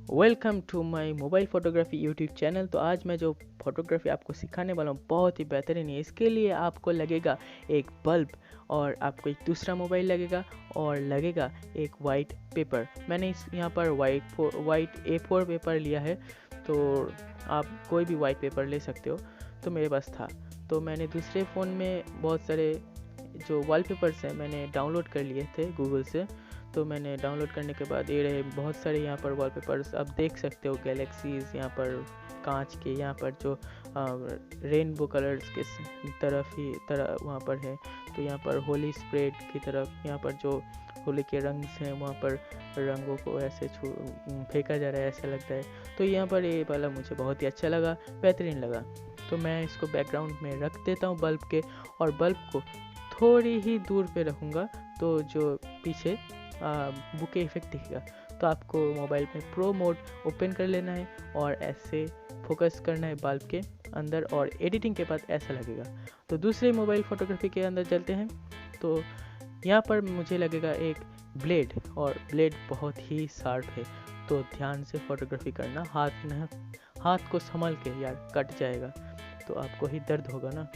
Welcome to my mobile photography YouTube channel. तो आज मैं जो फोटोग्राफी आपको सिखाने वाला हूँ बहुत ही बेहतरीन है। इसके लिए आपको लगेगा एक बल्ब और आपको एक दूसरा मोबाइल लगेगा और लगेगा एक वाइट पेपर। मैंने यहाँ पर वाइट A4 पेपर लिया है, तो आप कोई भी वाइट पेपर ले सकते हो। तो मेरे पास था, तो मैंने दूसरे फ़ोन में बहुत सारे जो वॉलपेपर्स हैं मैंने डाउनलोड कर लिए थे गूगल से। तो मैंने डाउनलोड करने के बाद ये रहे बहुत सारे यहाँ पर वॉलपेपर्स आप देख सकते हो। गैलेक्सीज यहाँ पर कांच के, यहाँ पर जो रेनबो कलर्स के तरह वहाँ पर है। तो यहाँ पर होली स्प्रेड की तरफ, यहाँ पर जो होली के रंग हैं वहाँ पर रंगों को ऐसे फेंका जा रहा है, ऐसा लगता है। तो यहाँ पर ये वाला मुझे बहुत ही अच्छा लगा, बेहतरीन लगा। तो मैं इसको बैकग्राउंड में रख देता हूँ बल्ब के, और बल्ब को थोड़ी ही दूर पे रखूँगा तो जो पीछे बुके इफेक्ट दिखेगा। तो आपको मोबाइल में प्रो मोड ओपन कर लेना है और ऐसे फोकस करना है बल्ब के अंदर, और एडिटिंग के बाद ऐसा लगेगा। तो दूसरे मोबाइल फोटोग्राफी के अंदर चलते हैं। तो यहाँ पर मुझे लगेगा एक ब्लेड, और ब्लेड बहुत ही शार्प है, तो ध्यान से फोटोग्राफी करना। हाथ को संभाल के, यार कट जाएगा तो आपको ही दर्द होगा ना,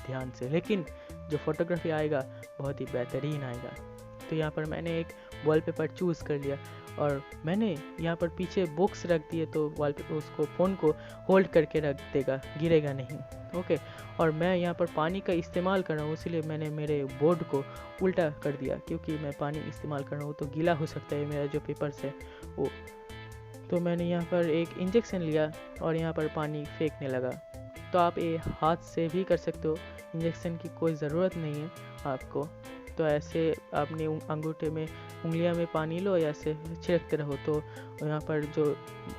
ध्यान से। लेकिन जो फोटोग्राफी आएगा बहुत ही बेहतरीन आएगा। तो यहाँ पर मैंने एक वॉलपेपर चूज़ कर लिया, और मैंने यहाँ पर पीछे बॉक्स रख दिए, तो वॉलपेपर उसको फ़ोन को होल्ड करके रख देगा, गिरेगा नहीं। ओके। और मैं यहाँ पर पानी का इस्तेमाल कर रहा हूँ, इसलिए मैंने मेरे बोर्ड को उल्टा कर दिया, क्योंकि मैं पानी इस्तेमाल कर रहा हूँ तो गीला हो सकता है मेरा जो पेपर्स है वो। तो मैंने यहाँ पर एक इंजेक्शन लिया और यहाँ पर पानी फेंकने लगा। तो आप ये हाथ से भी कर सकते हो, इंजेक्शन की कोई ज़रूरत नहीं है आपको। तो ऐसे अपने अंगूठे में, उंगलियां में पानी लो, या ऐसे छिड़कते रहो, तो यहाँ पर जो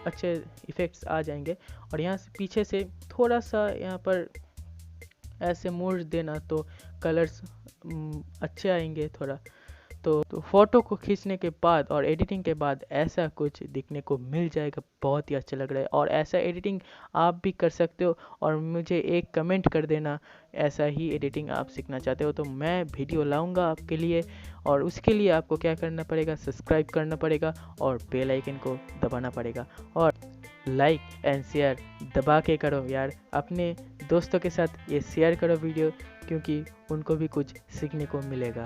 अच्छे इफ़ेक्ट्स आ जाएंगे। और यहाँ से पीछे से थोड़ा सा यहाँ पर ऐसे मोड़ देना, तो कलर्स अच्छे आएंगे थोड़ा। तो फ़ोटो को खींचने के बाद और एडिटिंग के बाद ऐसा कुछ दिखने को मिल जाएगा, बहुत ही अच्छा लग रहा है। और ऐसा एडिटिंग आप भी कर सकते हो, और मुझे एक कमेंट कर देना ऐसा ही एडिटिंग आप सीखना चाहते हो, तो मैं वीडियो लाऊंगा आपके लिए। और उसके लिए आपको क्या करना पड़ेगा, सब्सक्राइब करना पड़ेगा और बेल आइकन को दबाना पड़ेगा, और लाइक एंड शेयर दबा के करो यार। अपने दोस्तों के साथ ये शेयर करो वीडियो, क्योंकि उनको भी कुछ सीखने को मिलेगा।